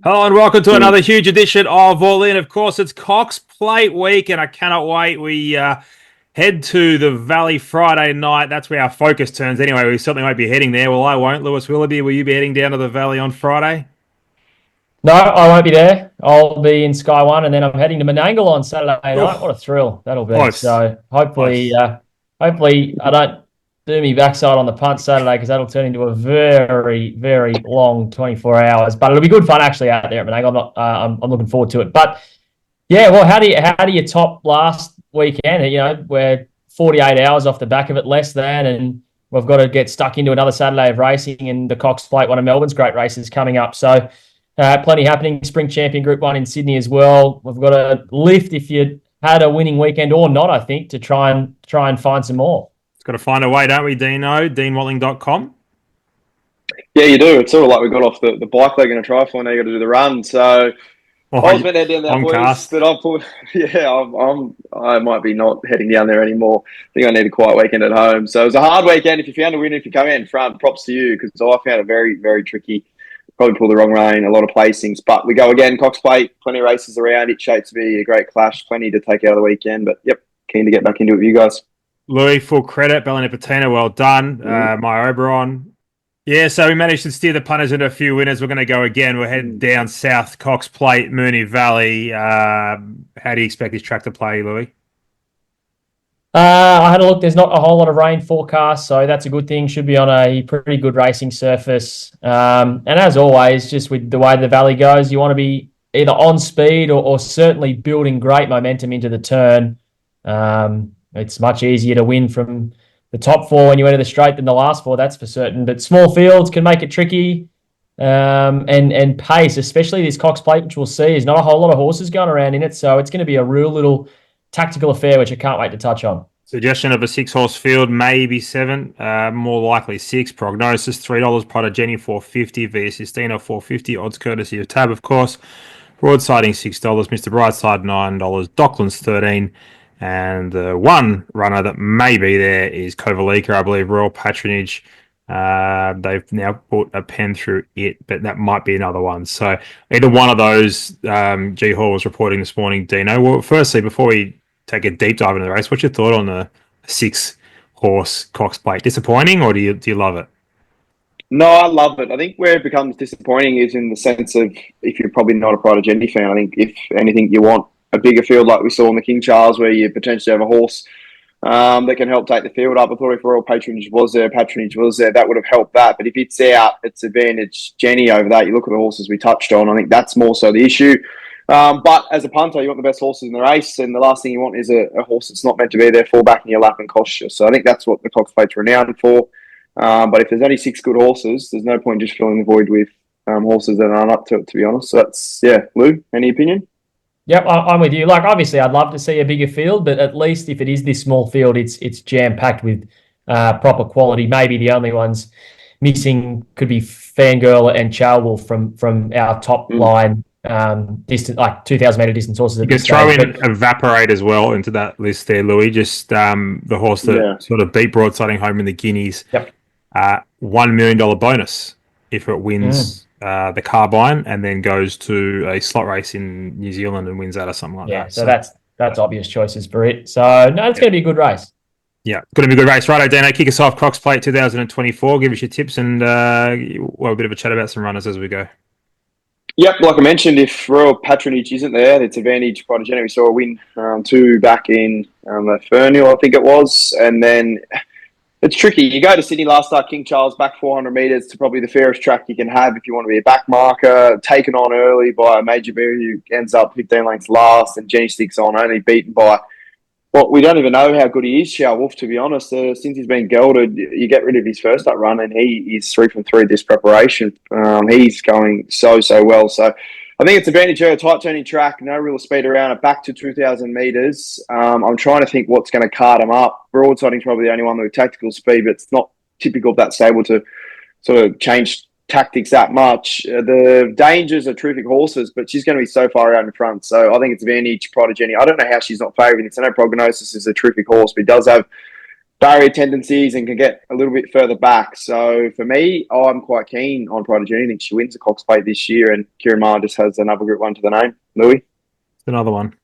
Hello and welcome to another huge edition of All In. Of course, it's Cox Plate week and I cannot wait. We head to the Valley Friday night. That's where our focus turns anyway. We certainly won't be heading there. Well, I won't. Lewis Willoughby, will you be heading down to the Valley on Friday? No, I won't be there. I'll be in Sky One, and then I'm heading to Menangle on Saturday night. What a thrill that'll be! Close. So hopefully, hopefully I don't do me backside on the punt Saturday because that'll turn into a very, very long 24 hours. But it'll be good fun actually out there at Menangle. I'm looking forward to it. But yeah, well, how do you top last weekend? You know, we're 48 hours off the back of it, less than, and we've got to get stuck into another Saturday of racing, and the Cox Plate, one of Melbourne's great races, coming up. So. Plenty happening. Spring Champion Group 1 in Sydney as well. We've got a lift if you had a winning weekend or not, I think, to try and find some more. It's got to find a way, don't we, Dino? DeanWatling.com. Yeah, you do. It's sort of like we got off the bike leg in a triathlon. Now you got to do the run. So I was meant to head down there, boys, but I might be not heading down there anymore. I think I need a quiet weekend at home. So it was a hard weekend. If you found a win, if you come in front, props to you, because I found it very, very tricky. Probably pulled the wrong rein, a lot of placings. But we go again, Cox Plate, plenty of races around. It shapes to be a great clash, plenty to take out of the weekend. But, yep, keen to get back into it with you guys. Louis, full credit. Bellini Patina, well done. My Oberon. Yeah, so we managed to steer the punters into a few winners. We're going to go again. We're heading down south, Cox Plate, MooneeValley. How do you expect this track to play, Louis? I had a look. There's not a whole lot of rain forecast, so that's a good thing. Should be on a pretty good racing surface. And as always, just with the way the Valley goes, you want to be either on speed or certainly building great momentum into the turn. It's much easier to win from the top four when you enter the straight than the last four, that's for certain. But small fields can make it tricky. And pace, especially this Cox Plate, which we'll see, is not a whole lot of horses going around in it. So it's going to be a real little tactical affair, which I can't wait to touch on. Suggestion of a 6-horse field, maybe 7, more likely 6. Prognosis, $3. Prada Jenni, $4.50. Via Sistina, $4.50. Odds courtesy of Tab, of course. Broadsiding, $6. Mr. Brightside, $9. Docklands, $13. And the one runner that may be there is Kovalika, I believe, Royal Patronage. They've now put a pen through it, but that might be another one. So either one of those, G Hall was reporting this morning, Dino. Well, firstly, before we take a deep dive into the race, what's your thought on the 6-horse Cox Plate? Disappointing, or do you love it? No, I love it. I think where it becomes disappointing is in the sense of if you're probably not a Pride of Jenni fan. I think if anything, you want a bigger field like we saw in the King Charles, where you potentially have a horse that can help take the field up. I thought if Royal Patronage was there, that would have helped that. But if it's out, it's advantage Jenni over that. You look at the horses we touched on, I think that's more so the issue. But as a punter, you want the best horses in the race, and the last thing you want is a horse that's not meant to be there, fall back in your lap and cost you. So I think that's what the Cox Plate's renowned for. But if there's only 6 good horses, there's no point just filling the void with horses that aren't up to it, to be honest. So that's, Lou, any opinion? Yep, I'm with you. Like, obviously, I'd love to see a bigger field, but at least if it is this small field, it's jam-packed with proper quality. Maybe the only ones missing could be Fangirl and Charwolf from our top line distance, like 2,000-metre distance horses. You can throw in Evaporate as well into that list there, Louis. Just the horse that sort of beat Broadsiding home in the Guineas. Yep. $1 million bonus if it wins the Carbine and then goes to a slot race in New Zealand and wins that or something like that. Yeah, so that's obvious choices for it. So, no, it's going to be a good race. Yeah, going to be a good race. Righto, Dano, kick us off. Cox Plate 2024. Give us your tips and a bit of a chat about some runners as we go. Yep, like I mentioned, if Royal Patronage isn't there, it's advantage Pride of Jenni. We saw a win 2 back in the Fernhill, I think it was. And then it's tricky. You go to Sydney last start, King Charles, back 400 metres to probably the fairest track you can have if you want to be a back marker, taken on early by a major bear who ends up 15 lengths last, and Jenni sticks on, only beaten by, well, we don't even know how good he is, Xiao Wolf, to be honest. Since he's been gelded, you get rid of his first up run, and he is 3 from 3 this preparation. He's going so well. So I think it's advantage her, tight turning track, no real speed around it, back to 2,000 metres. I'm trying to think what's going to card him up. Broadsiding's probably the only one with tactical speed, but it's not typical of that stable to sort of change tactics that much. The Dangers are terrific horses, but she's going to be so far out in front. So I think it's advantage Pride of Jenni. I don't know how she's not favouring this. I know Prognosis is a terrific horse, but he does have barrier tendencies and can get a little bit further back. So for me, I'm quite keen on Prodigy. I think she wins the Cox Plate this year, and Kieran Maher just has another Group 1 to the name. Louis? It's another one.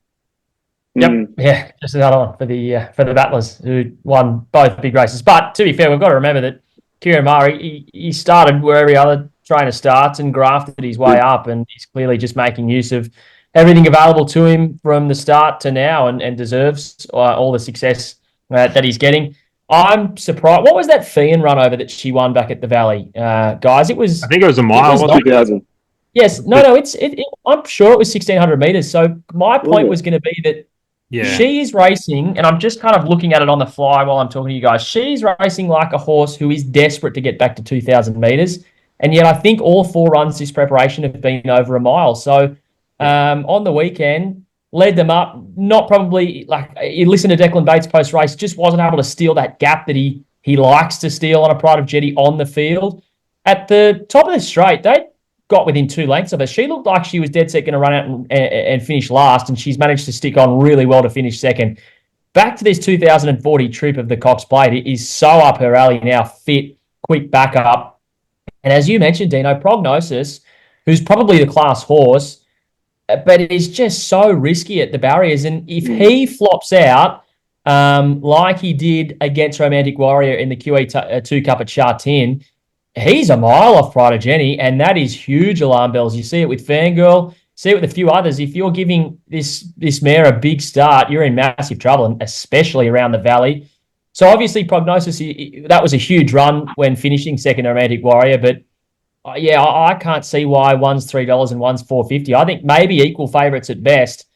Yep, yeah, just another one for the battlers who won both big races. But to be fair, we've got to remember that Kieran Maher, he started where every other trainer starts and grafted his way up, and he's clearly just making use of everything available to him from the start to now, and deserves all the success that he's getting. I'm surprised. What was that Fian run over that she won back at the Valley, guys? It was. I think it was a mile. It was 2000. Yes, no. I'm sure it was 1,600 meters. So my point was going to be that. Yeah. She is racing, and I'm just kind of looking at it on the fly while I'm talking to you guys. She's racing like a horse who is desperate to get back to 2,000 metres, and yet I think all 4 runs this preparation have been over a mile. So on the weekend, led them up, not probably, like, you listen to Declan Bates post-race, just wasn't able to steal that gap that he likes to steal on a Pride of Jetty on the field. At the top of the straight, they got within 2 lengths of her. She looked like she was dead set going to run out and finish last, and she's managed to stick on really well to finish second. Back to this 2040 trip of the Cox Plate. It is so up her alley now, fit, quick backup. And as you mentioned, Dino, Prognosis, who's probably the class horse, but is just so risky at the barriers. And if he flops out, like he did against Romantic Warrior in the QE2 Cup at Sha Tin, he's a mile off Pride of Jenni, and that is huge alarm bells. You see it with Fangirl, see it with a few others. If you're giving this mare a big start, you're in massive trouble, and especially around the Valley. So obviously Prognosis, that was a huge run when finishing second Romantic Warrior, but I can't see why one's $3 and one's $4.50. I think maybe equal favourites at best.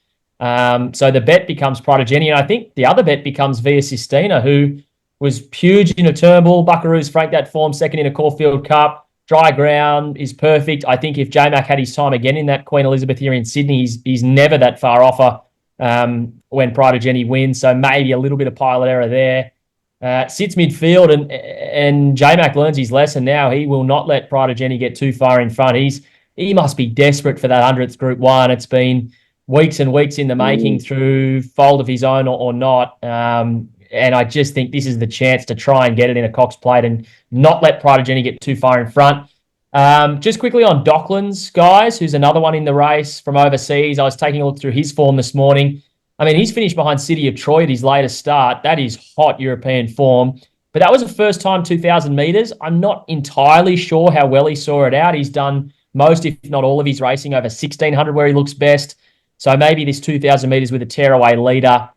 So the bet becomes Pride of Jenni, and I think the other bet becomes Via Sistina, who was huge in a Turnbull. Buckaroos franked that form, second in a Caulfield Cup. Dry ground is perfect. I think if J-Mac had his time again in that Queen Elizabeth here in Sydney, he's never that far off her when Pride of Jenni wins. So maybe a little bit of pilot error there. Sits midfield, and J-Mac learns his lesson now. He will not let Pride of Jenni get too far in front. He must be desperate for that 100th Group 1. It's been weeks and weeks in the making through fault of his own or not. And I just think this is the chance to try and get it in a Cox Plate and not let Pride of Jenni get too far in front. Just quickly on Docklands, guys, who's another one in the race from overseas. I was taking a look through his form this morning. I mean, he's finished behind City of Troy at his latest start. That is hot European form. But that was a first-time 2,000 metres. I'm not entirely sure how well he saw it out. He's done most, if not all, of his racing over 1,600 where he looks best. So maybe this 2,000 metres with a tearaway leader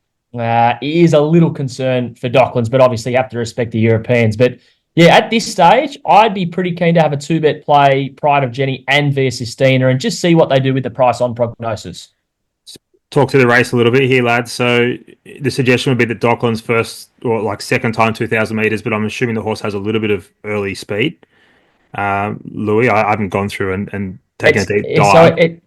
is a little concern for Docklands, but obviously you have to respect the Europeans. But yeah, at this stage, I'd be pretty keen to have a 2-bet play, Pride of Jenni and Via Sistina, and just see what they do with the price on Prognosis. Talk to the race a little bit here, lads. So the suggestion would be that Docklands first or like second time 2,000 metres, but I'm assuming the horse has a little bit of early speed. Louis, I haven't gone through and taken a deep dive.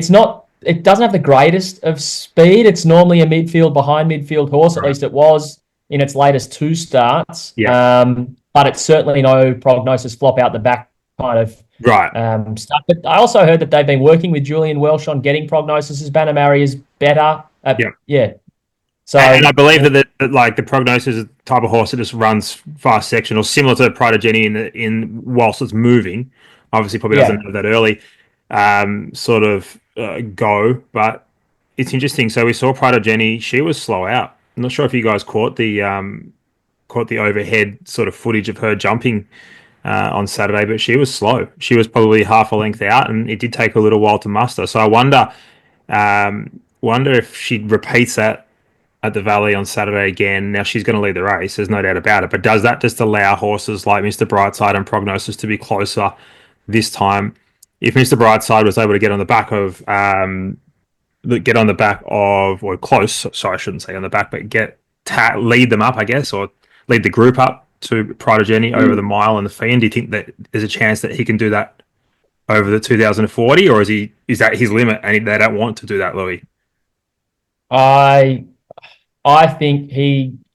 So it doesn't have the greatest of speed. It's normally a behind midfield horse. Right. At least it was in its latest 2 starts. Yeah. But it's certainly no Prognosis flop out the back kind of stuff. But I also heard that they've been working with Julian Welsh on getting Prognosis's banner barriers better. Yeah. So, and I believe that the Prognosis is the type of horse that just runs fast section, or similar to Pride of Jenni in whilst it's moving. Obviously, probably doesn't have that early go, but it's interesting. So we saw Pride of Jenni; she was slow out. I'm not sure if you guys caught the overhead sort of footage of her jumping on Saturday, but she was slow. She was probably half a length out, and it did take a little while to muster. So I wonder if she repeats that at the Valley on Saturday again. Now she's going to lead the race, there's no doubt about it. But does that just allow horses like Mr. Brightside and Prognosis to be closer this time? If Mr. Brightside was able to get on the back of, or close, sorry, I shouldn't say on the back, but lead them up, I guess, or lead the group up to Pride of Jenni over the mile and the Fiend, do you think that there's a chance that he can do that over the 2040, or is that his limit and they don't want to do that, Louis? I think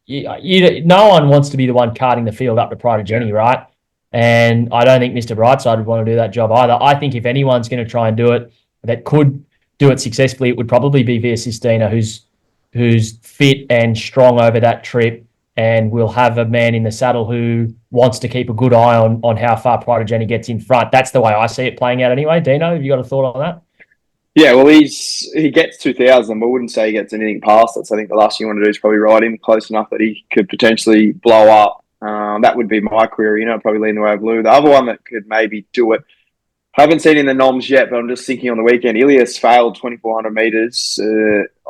no one wants to be the one carting the field up to Pride of Jenni, right? And I don't think Mr. Brightside would want to do that job either. I think if anyone's going to try and do it, that could do it successfully, it would probably be Via Sistina, who's fit and strong over that trip and we'll have a man in the saddle who wants to keep a good eye on how far Pride of Jenni gets in front. That's the way I see it playing out anyway. Dino, have you got a thought on that? Yeah, well, he gets 2,000, but I wouldn't say he gets anything past it. So I think the last thing you want to do is probably ride him close enough that he could potentially blow up. That would be my query. Probably lean the way of Blue. The other one that could maybe do it, haven't seen in the noms yet, but I'm just thinking on the weekend, Ilias failed 2,400 metres.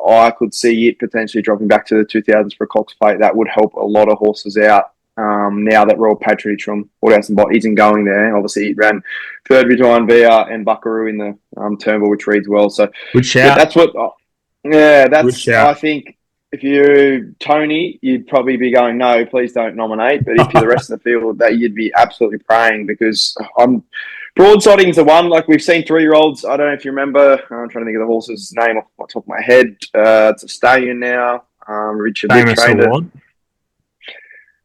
I could see it potentially dropping back to the 2,000s for a Cox Plate. That would help a lot of horses out. Now that Royal Patronage from Waterhouse and Bott isn't going there. Obviously, he ran third behind Via and Buckaroo in the Turnbull, which reads well. So Good shout. that's what. That's. Good shout. I think if you're Tony, you'd probably be going, no, please don't nominate. But if you're the rest of the field, that you'd be absolutely praying because broadsiding's the one. Like we've seen 3-year-olds. I don't know if you remember. I'm trying to think of the horse's name off the top of my head. It's a stallion now. Richard Litt trained it.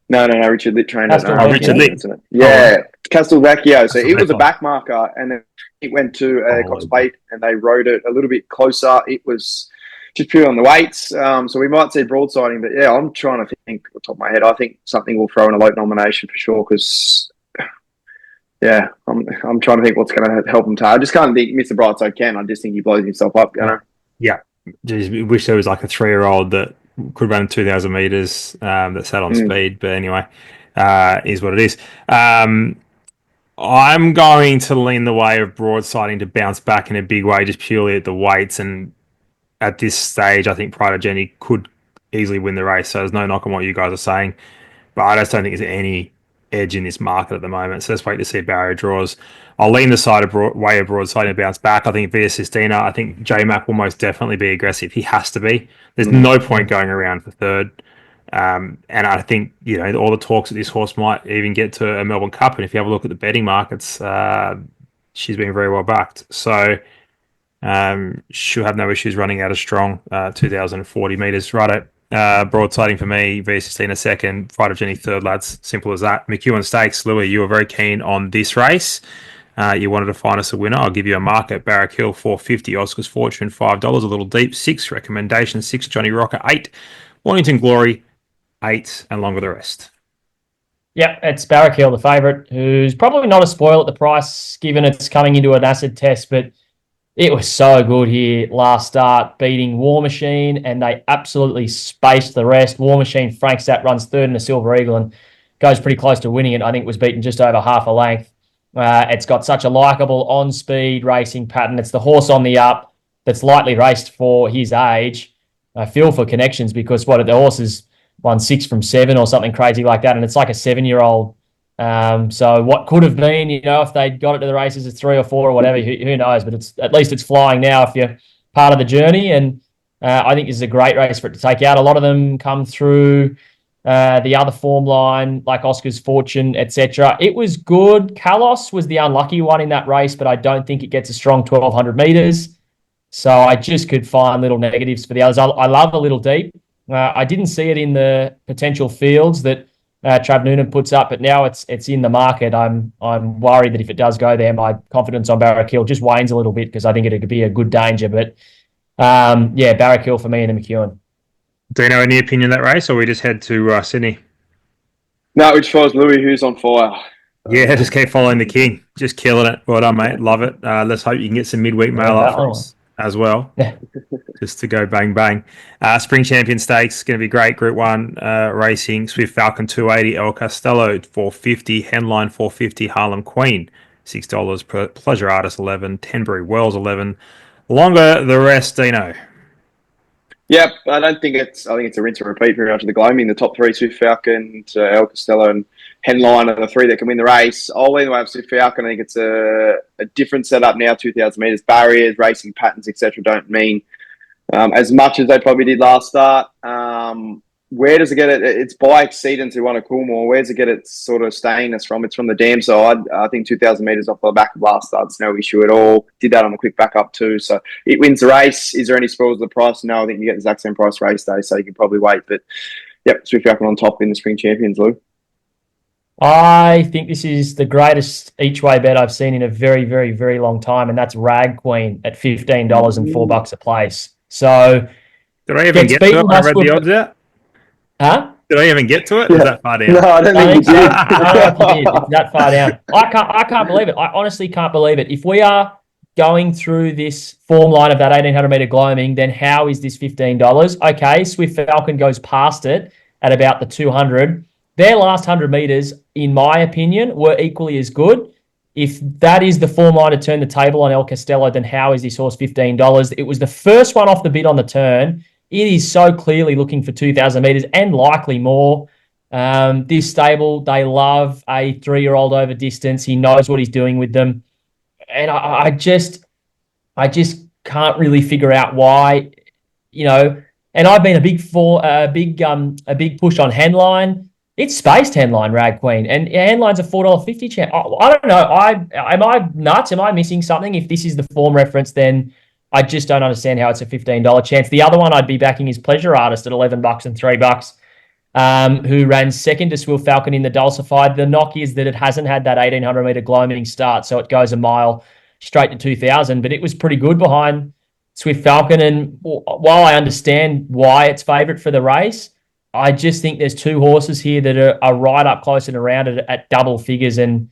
No. Richard Litt trained it. Richard Litt. Yeah, Castelvecchio. So it was a back marker, and then it went to Cox Plate, and they rode it a little bit closer. It was just purely on the weights. So we might see broadsiding, but yeah, I'm trying to think off the top of my head. I think something will throw in a late nomination for sure because, yeah, I'm trying to think what's going to help him. I just can't think Mr. Brightside can. I just think he blows himself up, Yeah. Just wish there was like a 3-year-old that could run 2,000 metres that sat on speed. But anyway, is what it is. I'm going to lean the way of broadsiding to bounce back in a big way just purely at the weights. And at this stage, I think Pride of Jenni could easily win the race. So there's no knock on what you guys are saying. But I just don't think there's any edge in this market at the moment. So let's wait to see barrier draws. I'll lean the side of way of broadside and bounce back. I think Via Sistina, I think J-Mac will most definitely be aggressive. He has to be. There's no point going around for third. And I think, all the talks that this horse might even get to a Melbourne Cup. And if you have a look at the betting markets, she's been very well backed. So she'll have no issues running out of strong 2,040 metres. Righto. Broadsiding for me, Via Sistina second, Pride of Jenni third, lads. Simple as that. McEwen Stakes, Louis, you were very keen on this race. You wanted to find us a winner. I'll give you a mark at Barrack Hill, 450. Oscar's Fortune, $5. A little deep, 6. Recommendation, 6. Johnny Rocker, 8. Wellington Glory, 8. And longer the rest. Yep, it's Barrack Hill, the favourite, who's probably not a spoil at the price, given it's coming into an acid test, but it was so good here last start, beating War Machine, and they absolutely spaced the rest. War Machine, Frank Sat runs third in the Silver Eagle and goes pretty close to winning it. I think was beaten just over half a length. It's got such a likeable on-speed racing pattern. It's the horse on the up that's lightly raced for his age. I feel for connections because the horse has won 6 from 7 or something crazy like that, and it's like a 7-year-old. So what could have been, if they'd got it to the races at 3 or 4 or whatever, who knows? But at least it's flying now if you're part of the journey. And I think this is a great race for it to take out. A lot of them come through the other form line, like Oscar's Fortune, etc. It was good. Kalos was the unlucky one in that race, but I don't think it gets a strong 1,200 metres. So I just could find little negatives for the others. I love a little deep. I didn't see it in the potential fields that Trav Noonan puts up, but now it's in the market. I'm worried that if it does go there, my confidence on Barrack Hill just wanes a little bit because I think it could be a good danger. But Barrack Hill for me and the McEwen. Do you know any opinion of that race, or we just head to Sydney? No, which follows Louis, who's on fire. Yeah, just keep following the king. Just killing it. Well done, mate. Love it. Let's hope you can get some midweek mail up for us as well. Yeah. Just to go bang, bang. Spring Champion Stakes, going to be great. Group 1 racing. Swift Falcon 280, El Costello 450, Henline 450, Harlem Queen $6 per Pleasure Artist 11, Tenbury Wells 11. Longer the rest, Dino. Yep, I think it's a rinse and repeat very much of the Gloaming. The top 3, Swift Falcon, El Costello and Henline are the 3 that can win the race. I'll lean the way of Swift Falcon. I think it's a different setup now, 2,000 metres. Barriers, racing patterns, etc. don't mean as much as they probably did last start. Where does it get it? It's by Exceedance who won a Coolmore. Where does it get its sort of stayingness from? It's from the dam side. I think 2,000 metres off the back of last start. It's no issue at all. Did that on the quick back up too. So it wins the race. Is there any spoils of the price? No, I think you get the exact same price race day, so you can probably wait. But yep, Swift Falcon on top in the Spring Champions, Lou. I think this is the greatest each-way bet I've seen in a very, very, very long time, and that's Rag Queen at $15 and $4 a place. So did I even get to it? I read the odds out. Huh? Did I even get to it? Yeah. Was that far down? No, I don't I think think you so. did. I don't know if you did. It's that far down. I can't believe it. I honestly can't believe it. If we are going through this form line of that 1,800 meter gloaming, then how is this $15? Okay, Swift Falcon goes past it at about the 200. Their last 100 meters, in my opinion, were equally as good. If that is the form line to turn the table on El Castello, then how is this horse $15? It was the first one off the bid on the turn. It is so clearly looking for 2,000 meters and likely more. This stable, they love a 3-year-old over distance. He knows what he's doing with them. And I just can't really figure out why, and I've been a big push on Henline. It's spaced Henline, Rag Queen, and Henline's a $4.50 chance. I don't know. Am I nuts? Am I missing something? If this is the form reference, then I just don't understand how it's a $15 chance. The other one I'd be backing is Pleasure Artist at $11 and $3, who ran second to Swift Falcon in the Dulcified. The knock is that it hasn't had that 1,800 meter gloaming start, so it goes a mile straight to 2,000. But it was pretty good behind Swift Falcon. And while I understand why it's favourite for the race, I just think there's two horses here that are right up close and around it at double figures, and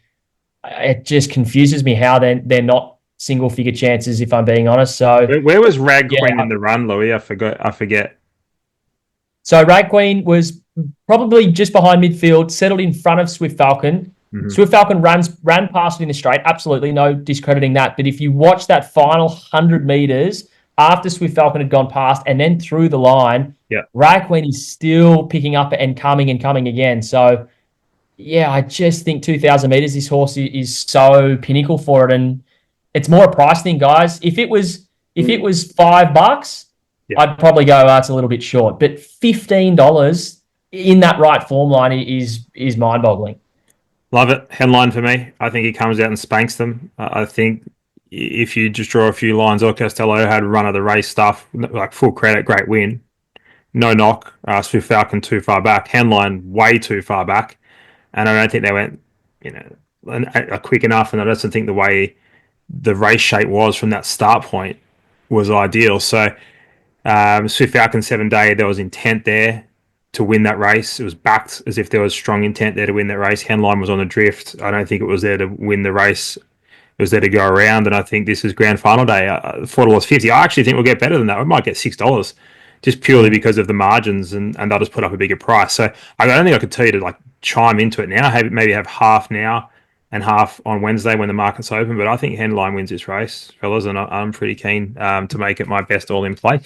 it just confuses me how they're not single figure chances, if I'm being honest. So Where was Rag Queen in the run, Louis? I forget. So Rag Queen was probably just behind midfield, settled in front of Swift Falcon. Mm-hmm. Swift Falcon ran past it in the straight. Absolutely no discrediting that. But if you watch that final 100 metres after Swift Falcon had gone past and then through the line, Rag Queen is still picking up and coming again. So, yeah, I just think 2,000 metres, this horse is so pinnacle for it. And it's more a price thing, guys. If it was $5, I'd probably go, it's a little bit short. But $15 in that right form line is mind-boggling. Love it. Headline for me. I think he comes out and spanks them. I think if you just draw a few lines, El Castello had run of the race stuff, like full credit, great win. No knock. Swift Falcon too far back. Headline way too far back. And I don't think they went, quick enough. And I just don't think the way the race shape was from that start point was ideal. So Swift Falcon 7 day, there was intent there to win that race. It was backed as if there was strong intent there to win that race. Henline was on the drift. I don't think it was there to win the race. It was there to go around, and I think this is grand final day. $4.50. I actually think we'll get better than that. We might get $6 just purely because of the margins, and they'll just put up a bigger price. So I don't think I could tell you to chime into it now. Maybe have half now and half on Wednesday when the market's open. But I think Henline wins this race, fellas, and I'm pretty keen to make it my best all-in play.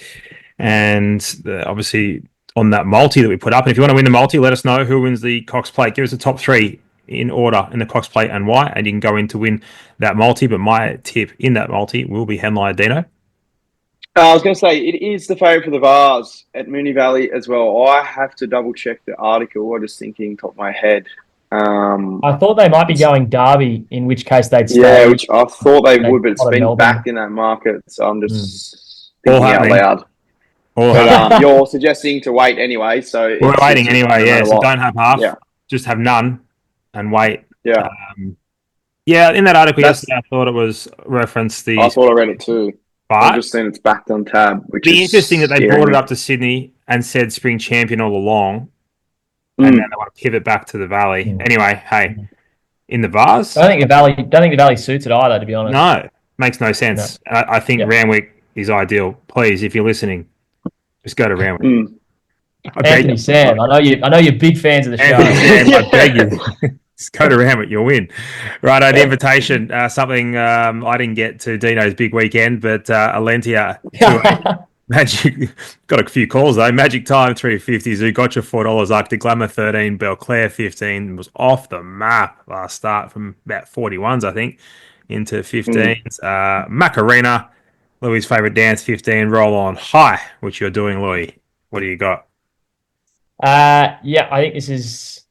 And obviously on that multi that we put up. And if you want to win the multi, let us know who wins the Cox Plate. Give us the top 3 in order in the Cox Plate and why, and you can go in to win that multi. But my tip in that multi will be Henline Dino. I was going to say, it is the favourite for the Vars at MooneeValley as well. I have to double check the article. I'm just thinking top of my head. I thought they might be going Derby, in which case they'd stay. Yeah, which I thought they would, but it's been back in that market. So I'm just thinking out loud. But you're suggesting to wait anyway, so we're waiting anyway. Yeah, so don't have half, just have none, and wait. Yeah, in that article yesterday, I thought it was referenced the. I thought I read it too. But I've just seen it's backed on tab, which is interesting that they brought it up to Sydney and said spring champion all along, and then they want to pivot back to the Valley. Anyway, hey, in the Vars, I don't think the Valley suits it either. To be honest, no, makes no sense. No. I think Randwick is ideal. Please, if you're listening. Just go to Randwick. Anthony Sam, I know you're big fans of the show. Anthony Sam, I beg you. Just go to Randwick, you'll win. Right, the invitation, something I didn't get to Dino's big weekend, but Alentia, Magic, got a few calls though. Magic Time, $3.50, Zugotcha, $4, Arc de Glamour, 13, Belclair, 15, was off the map last start from about 41s, I think, into 15s. Macarena, Louis' favourite dance, 15, Roll On High, which you're doing, Louis. What do you got? I think this is.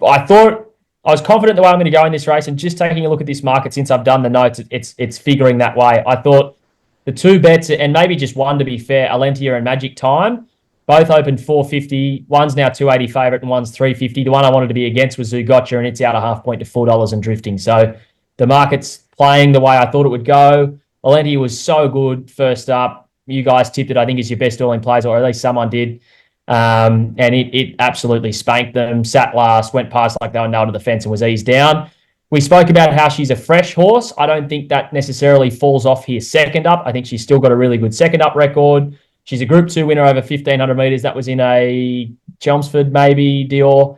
I thought I was confident the way I'm going to go in this race, and just taking a look at this market since I've done the notes, it's figuring that way. I thought the two bets, and maybe just one to be fair, Alentia and Magic Time, both opened $4.50. One's now $2.80 favourite, and one's $3.50. The one I wanted to be against was Zugotcha, and it's out a half point to $4 and drifting. So the market's playing the way I thought it would go. Alentia was so good first up. You guys tipped it, I think, as your best all-in plays, or at least someone did. And it absolutely spanked them, sat last, went past like they were nailed to the fence and was eased down. We spoke about how she's a fresh horse. I don't think that necessarily falls off here second up. I think she's still got a really good second up record. She's a Group 2 winner over 1,500 metres. That was in a Chelmsford, maybe, Dior.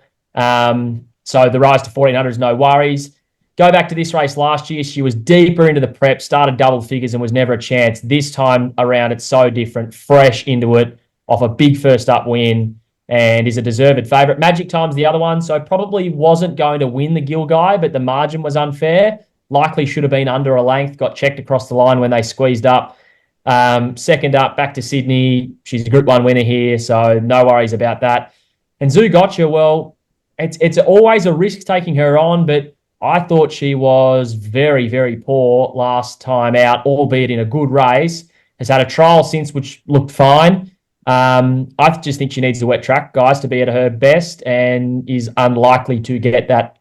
So the rise to 1,400 is no worries. Go back to this race last year. She was deeper into the prep, started double figures and was never a chance. This time around, it's so different, fresh into it, off a big first up win, and is a deserved favourite. Magic Time's the other one, so probably wasn't going to win the Gill Guy, but the margin was unfair. Likely should have been under a length, got checked across the line when they squeezed up. Second up, back to Sydney. She's a Group 1 winner here, so no worries about that. And Zoo Gotcha, well, it's always a risk taking her on, but I thought she was very, very poor last time out, albeit in a good race. Has had a trial since, which looked fine. I just think she needs the wet track, guys, to be at her best, and is unlikely to get that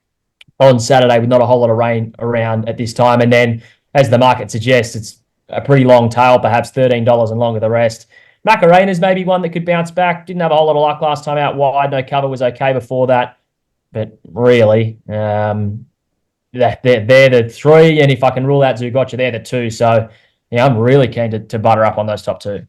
on Saturday with not a whole lot of rain around at this time. And then, as the market suggests, it's a pretty long tail, perhaps $13 and longer the rest. Macarena's maybe one that could bounce back. Didn't have a whole lot of luck last time out wide. No cover, was okay before that. But really, they're the three, and if I can rule out Zugotcha, they're the two. So, yeah, I'm really keen to butter up on those top two.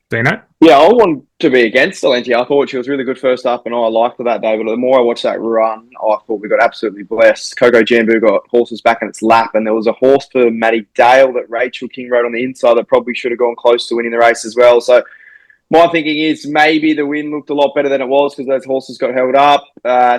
Dino? Yeah, I want to be against Alentia. I thought she was really good first up, and I liked her that day. But the more I watched that run, I thought we got absolutely blessed. Coco Jambu got horses back in its lap, and there was a horse for Maddie Dale that Rachel King rode on the inside that probably should have gone close to winning the race as well. So my thinking is maybe the win looked a lot better than it was because those horses got held up.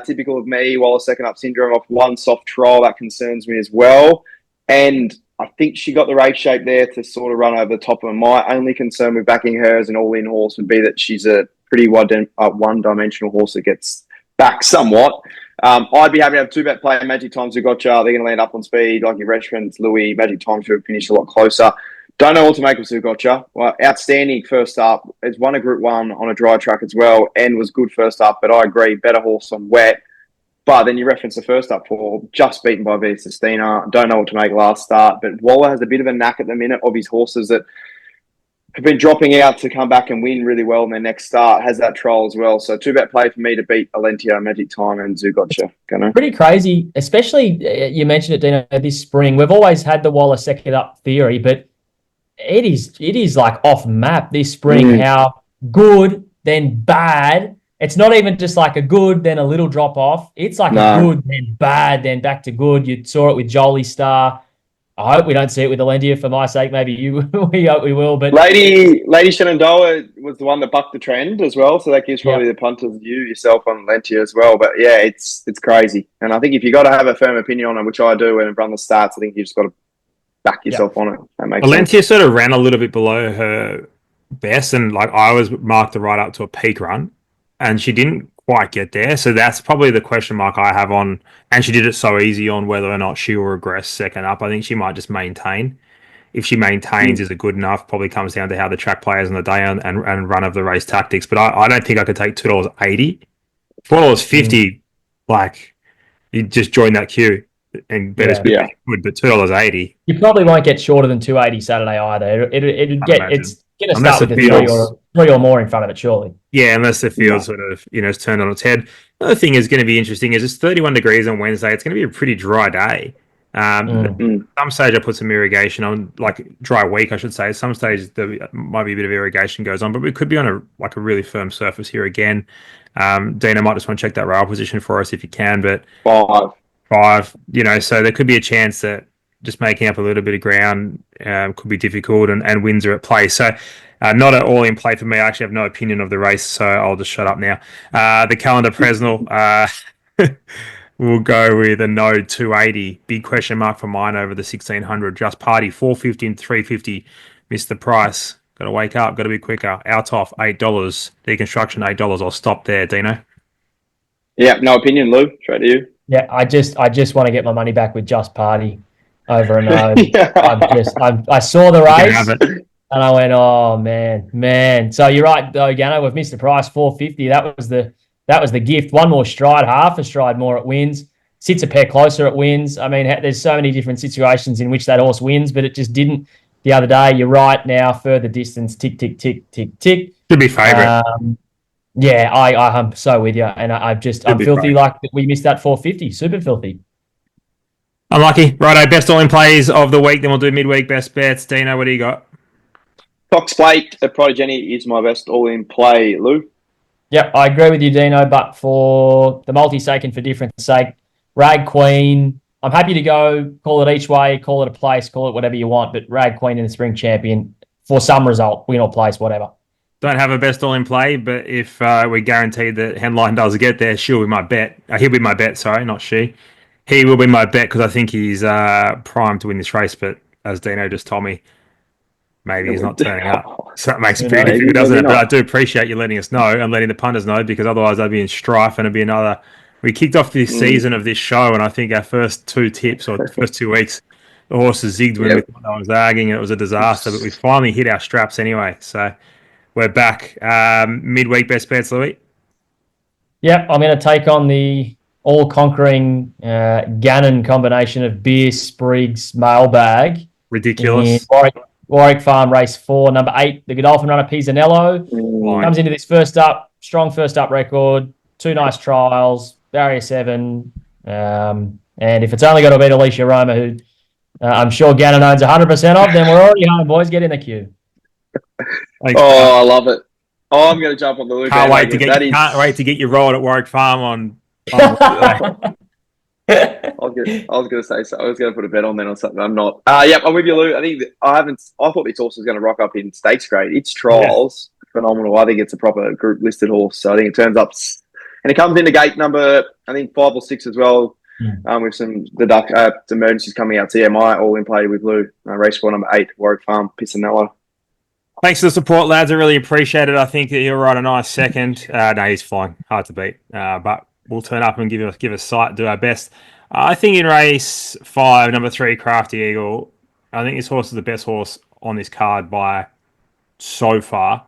Typical of me, while a second up syndrome off one soft trial, that concerns me as well. And I think she got the race shape there to sort of run over the top of them. My only concern with backing her as an all-in horse would be that she's a pretty one-dimensional horse that gets back somewhat. I'd be happy to have two-bet play. Magic Times who gotcha. They're going to land up on speed. Like your Richmond's Louis, Magic Times should have finished a lot closer. Don't know what to make of Zugotcha. Well, outstanding first up. It's won a Group 1 on a dry track as well and was good first up, but I agree, better horse on wet. But then you reference the first up for just beaten by Vita Sistina. Don't know what to make last start, but Waller has a bit of a knack at the minute of his horses that have been dropping out to come back and win really well in their next start. Has that trial as well. So two-bet play for me to beat Alentia, Magic Time and Zugotcha. Pretty crazy, especially you mentioned it, Dino, this spring. We've always had the Waller second up theory, but it is like off map this spring how good then bad. It's not even just like a good, then a little drop off. It's like a good, then bad, then back to good. You saw it with Jolie Star. I hope we don't see it with Alentia for my sake. Maybe we hope we will. But Lady Shenandoah was the one that bucked the trend as well. So that gives probably the punter's view yourself on Alentia as well. But yeah, it's crazy. And I think if you got to have a firm opinion on it, which I do, and run the starts, I think you've just got to back yourself on it. That makes Alentia sense. sort of ran a little bit below her best, and like I was marked the right up to a peak run, and she didn't quite get there. So that's probably the question mark I have on, and she did it so easy on whether or not she will regress second up. I think she might just maintain. If she maintains, is it good enough? Probably comes down to how the track players on the day and run of the race tactics. But I don't think I could take $2.80. $4.50, like you just join that queue and bet it's good, but $2.80. You probably won't get shorter than $2.80 Saturday either. It's going to start with a three or more in front of it, surely. Yeah, unless the field sort of is turned on its head. Another thing is going to be interesting is it's 31 degrees on Wednesday. It's going to be a pretty dry day. Some stage I put some irrigation on, like dry week, I should say. Some stage there might be a bit of irrigation goes on, but we could be on a really firm surface here again. Dana might just want to check that rail position for us if you can, but 5, so there could be a chance that just making up a little bit of ground could be difficult, and wins are at play. So not at all in play for me. I actually have no opinion of the race, so I'll just shut up now. The calendar Presnell, we'll go with a no 280. Big question mark for mine over the 1600. Just Party 450 and 350. Missed the price. Got to wake up. Got to be quicker. Out off $8. Deconstruction $8. I'll stop there. Dino. Yeah, no opinion, Lou. Straight to you. Yeah, I just want to get my money back with Just Party over and over. I saw the race and I went, oh man. So you're right, though, Gannon. We've missed the price, $4.50. That was the gift. One more stride, half a stride more, it wins. Sits a pair closer, it wins. I mean, there's so many different situations in which that horse wins, but it just didn't the other day. You're right. Now further distance, tick, tick, tick, tick, tick. Should be favourite. Yeah, I'm so with you, and I'm be filthy great. like we missed that 450, super filthy. Unlucky. Righto, best all-in plays of the week. Then we'll do midweek best bets. Dino, what do you got? Cox Plate at Prognosis is my best all-in play, Lou. Yep, I agree with you, Dino. But for the multi-sake and for different sake, Rag Queen. I'm happy to go. Call it each way. Call it a place. Call it whatever you want. But Rag Queen in the Spring Champion for some result, win or place, whatever. Don't have a best all-in play, but if we're guaranteed that Headline does get there, she'll be my bet. He'll be my bet, sorry, not she. He will be my bet because I think he's primed to win this race, but as Dino just told me, maybe he's not turning up. So that makes it pretty difficult, doesn't it? But I do appreciate you letting us know and letting the punters know, because otherwise I'd be in strife and it'd be another... We kicked off this season of this show, and I think our first 2 tips or first 2 weeks, the horses zigged when we thought I was zagging, and it was a disaster, but we finally hit our straps anyway, so... We're back. Midweek best bets, Louis. Yep, I'm going to take on the all-conquering Gannon combination of Beer, Spriggs, Mailbag. Ridiculous. Warwick Farm Race 4, number 8, the Godolphin runner Pisanello. Comes into this strong first up record, 2 nice trials, barrier 7. And if it's only got to beat Alicia Roma, who I'm sure Gannon owns 100% of, then we're already home, boys. Get in the queue. Thanks, I love it. Oh, I'm going to jump on the loop. Can't wait to get you rolled at Warwick Farm on I was going to say so. I was going to put a bet on then or something. I'm not. Yep, I'm with you, Lou. I thought this horse was going to rock up in stakes grade. Its trials phenomenal. I think it's a proper group listed horse. So I think it turns up, and it comes into gate number 5 or 6 as well. With some emergencies coming out. So yeah, my all in play with Lou. Race 4, number 8, Warwick Farm, Pisanello. Thanks for the support, lads. I really appreciate it. I think that he'll ride a nice second. No, he's flying. Hard to beat. But we'll turn up and give a sight, do our best. I think in race 5, number 3, Crafty Eagle, I think this horse is the best horse on this card by so far.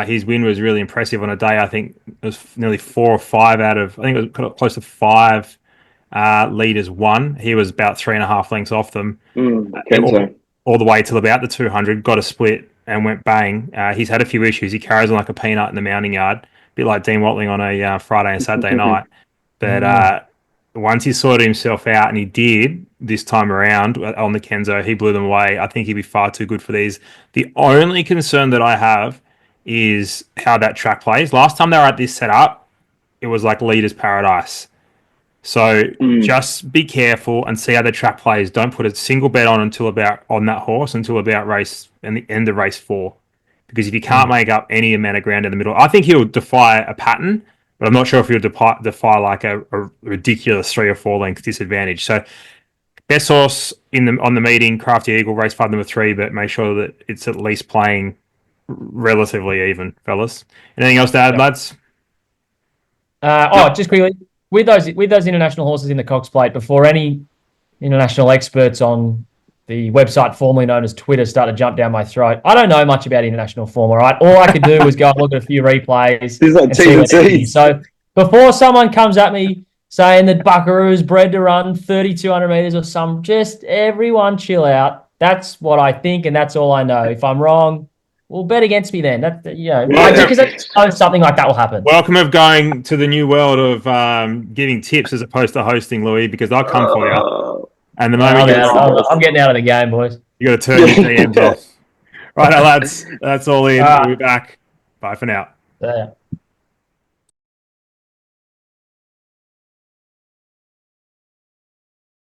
His win was really impressive on a day. I think it was nearly 4 or 5 out of, I think it was close to 5 leaders won. He was about 3.5 lengths off them. All the way till about the 200, got a split and went bang. He's had a few issues. He carries on like a peanut in the mounting yard, a bit like Dean Watling on a Friday and Saturday night. But once he sorted himself out, and he did this time around on the Kenzo, he blew them away. I think he'd be far too good for these. The only concern that I have is how that track plays. Last time they were at this setup, it was like Leader's Paradise. So just be careful and see how the track plays. Don't put a single bet on that horse until about race and the end of race 4, because if you can't make up any amount of ground in the middle, I think he'll defy a pattern, but I'm not sure if he'll defy like a ridiculous 3 or 4 length disadvantage. So best horse on the meeting, Crafty Eagle, race 5, number 3, but make sure that it's at least playing relatively even, fellas. Anything else to add, lads? Just quickly. With those international horses in the Cox Plate, before any international experts on the website formerly known as Twitter start to jump down my throat, I don't know much about international form, all right? All I could do was go and look at a few replays and see what it is. So before someone comes at me saying that Buckaroo's bred to run 3,200 metres or some, just everyone chill out. That's what I think, and that's all I know. If I'm wrong, well, bet against me then. Because something like that will happen. Welcome of going to the new world of giving tips as opposed to hosting, Louis, because I'll come for you. And the moment I'm getting out of the game, boys. You got to turn your DMs off. Right, lads. That's all in. We'll be back. Bye for now. Yeah.